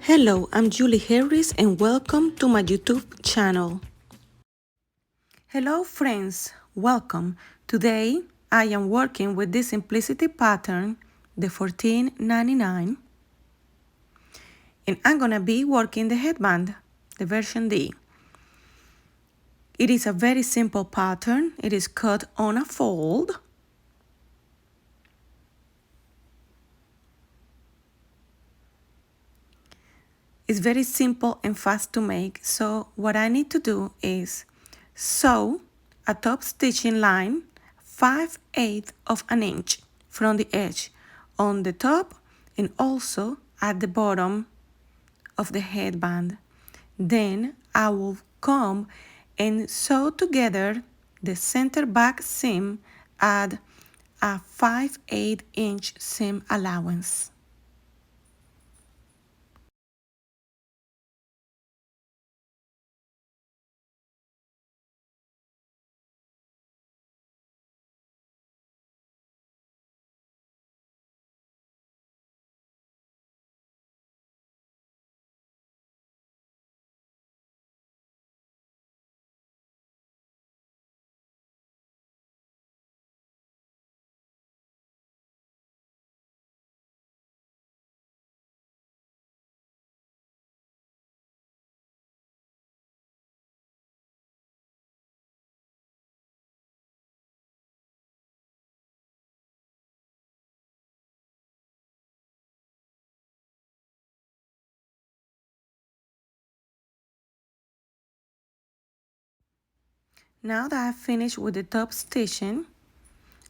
Hello, I'm Julie Harris and welcome to my YouTube channel. Hello friends, welcome. Today I am working with this simplicity pattern, the 1499, and I'm gonna be working the headband, the version D. It is a very simple pattern. It is cut on a fold. It's very simple and fast to make, so what I need to do is sew a top stitching line 5/8 of an inch from the edge on the top and also at the bottom of the headband. Then I will come and sew together the center back seam at a 5/8 inch seam allowance. Now that I've finished with the top stitching,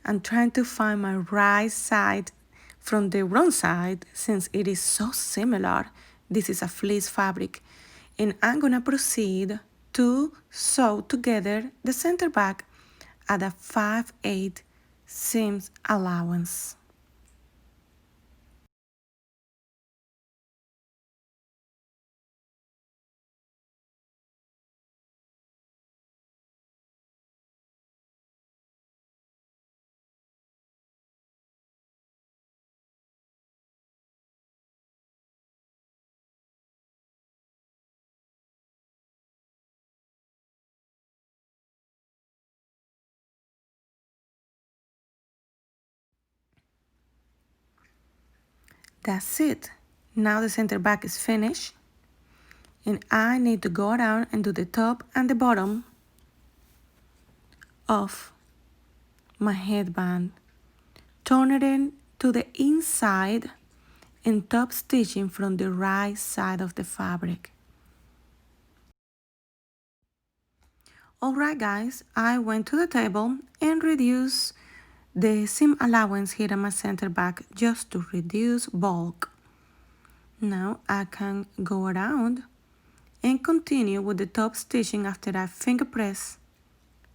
I'm trying to find my right side from the wrong side since it is so similar. This is a fleece fabric. And I'm gonna proceed to sew together the center back at a 5/8 seams allowance. That's it. Now the center back is finished. And I need to go around and do the top and the bottom of my headband. Turn it in to the inside and top stitching from the right side of the fabric. Alright guys, I went to the table and reduced the seam allowance here on my center back just to reduce bulk. Now I can go around and continue with the top stitching after I finger press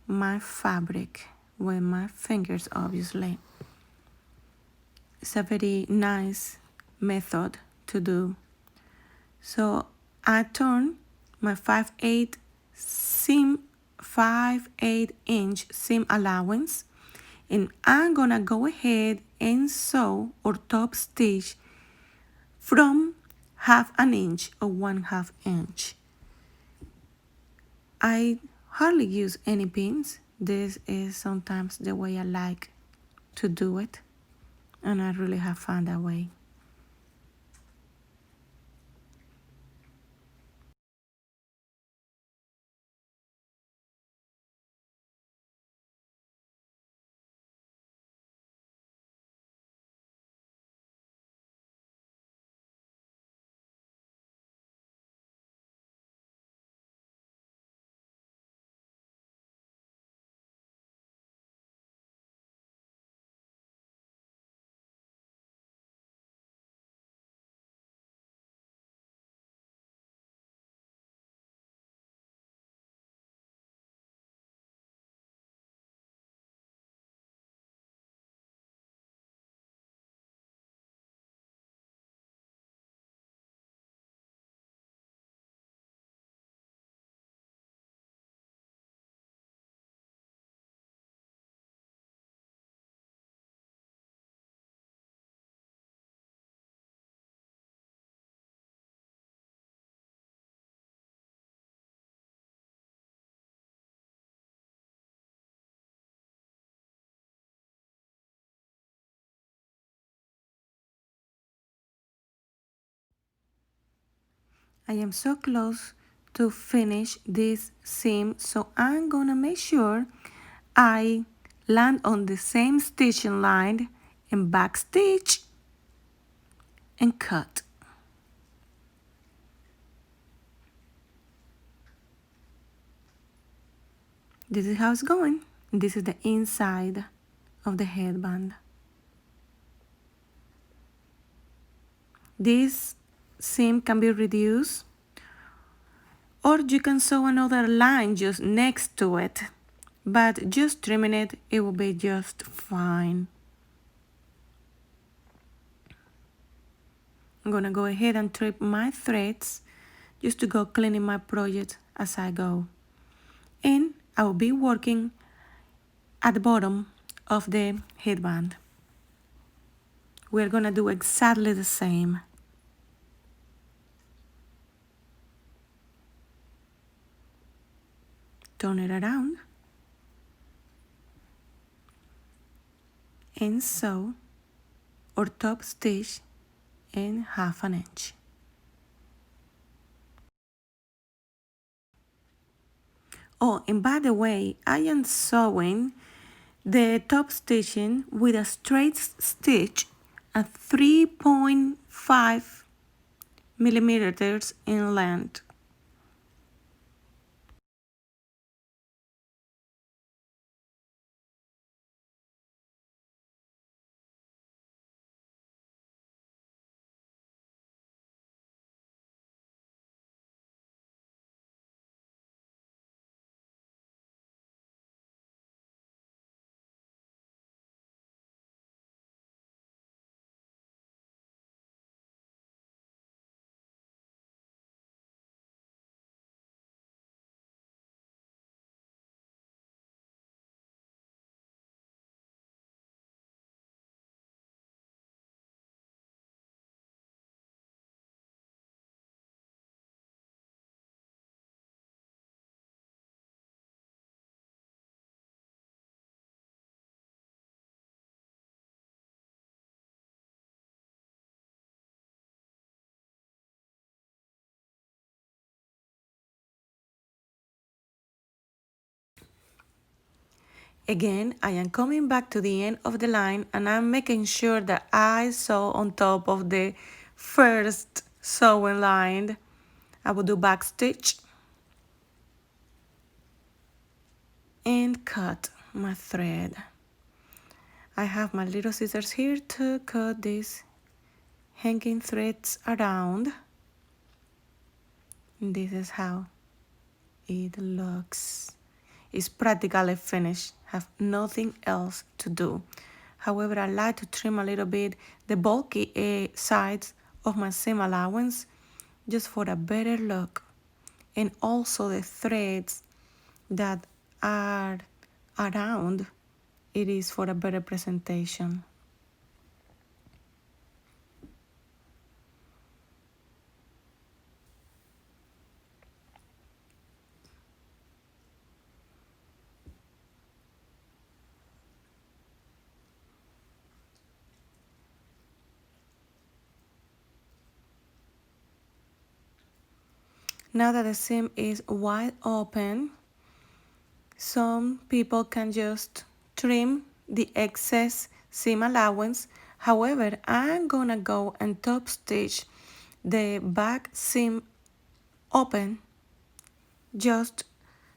my fabric with my fingers obviously. It's a very nice method to do. So I turn my 5/8 inch seam allowance and I'm gonna go ahead and sew or top stitch from 1/2 inch or 1/2 inch. I hardly use any pins. This is sometimes the way I like to do it, and I really have fun that way. I am so close to finish this seam, so I'm gonna make sure I land on the same stitching line and back stitch and cut. This is how it's going. This is the inside of the headband. This seam can be reduced, or you can sew another line just next to it, but just trimming it, it will be just fine. I'm gonna go ahead and trim my threads just to go cleaning my project as I go. And I will be working at the bottom of the headband. We're gonna do exactly the same. Turn it around and sew or top stitch in 1/2 inch. Oh, and by the way, I am sewing the top stitching with a straight stitch at 3.5 millimeters in length. Again, I am coming back to the end of the line and I'm making sure that I sew on top of the first sewing line. I will do back stitch and cut my thread. I have my little scissors here to cut these hanging threads around. And this is how it looks. It's practically finished, have nothing else to do. However, I like to trim a little bit the bulky sides of my seam allowance just for a better look. And also the threads that are around, it is for a better presentation. Now that the seam is wide open, some people can just trim the excess seam allowance. However, I'm gonna go and top stitch the back seam open just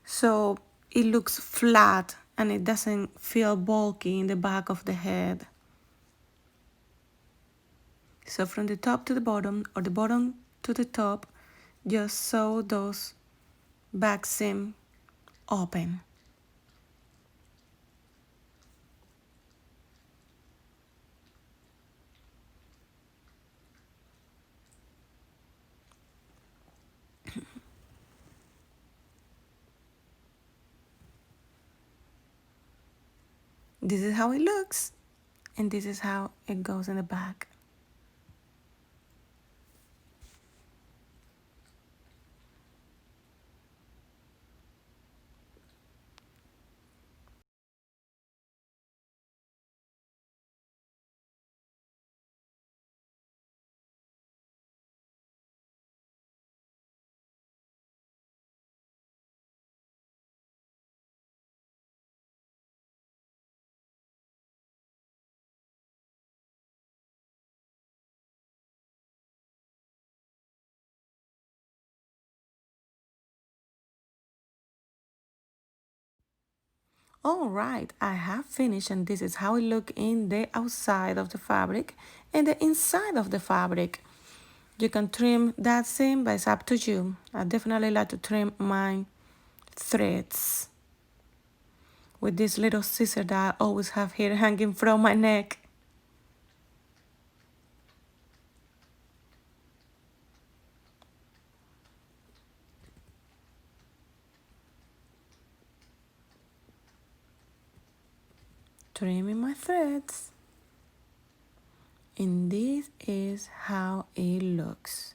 so it looks flat and it doesn't feel bulky in the back of the head. So from the top to the bottom or the bottom to the top, just sew those back seam open. This is how it looks, and this is how it goes in the back. All right, I have finished, and this is how it look in the outside of the fabric and the inside of the fabric. You can trim that seam, but it's up to you. I definitely like to trim my threads with this little scissor that I always have here hanging from my neck. Trimming my threads. And this is how it looks.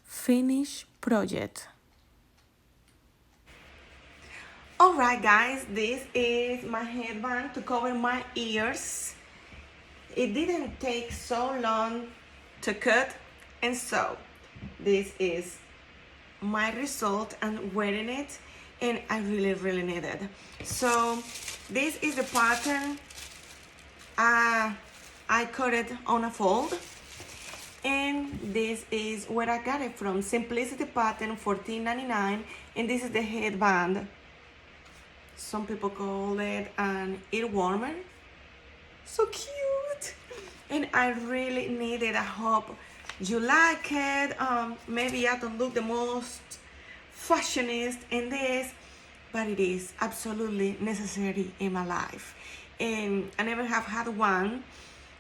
Finished project. Alright guys, this is my headband to cover my ears. It didn't take so long to cut, and so this is my result and wearing it, and I really need it. So this is the pattern. I cut it on a fold, and this is where I got it from. Simplicity Pattern, $14.99, and this is the headband. Some people call it an ear warmer. So cute, and I really need it. I hope you like it. Maybe I don't look the most fashionist in this, but it is absolutely necessary in my life, and I never have had one,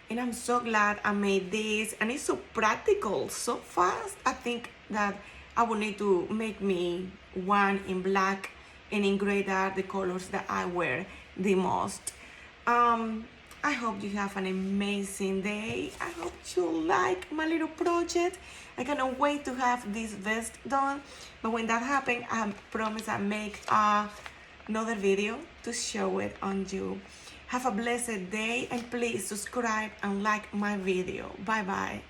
and I'm so glad I made this, and it's so practical, so fast. I think that I will need to make me one in black and in gray, that are the colors that I wear the most. I hope you have an amazing day. I hope you like my little project. I cannot wait to have this vest done. But when that happens, I promise I'll make another video to show it on you. Have a blessed day, and please subscribe and like my video. Bye bye.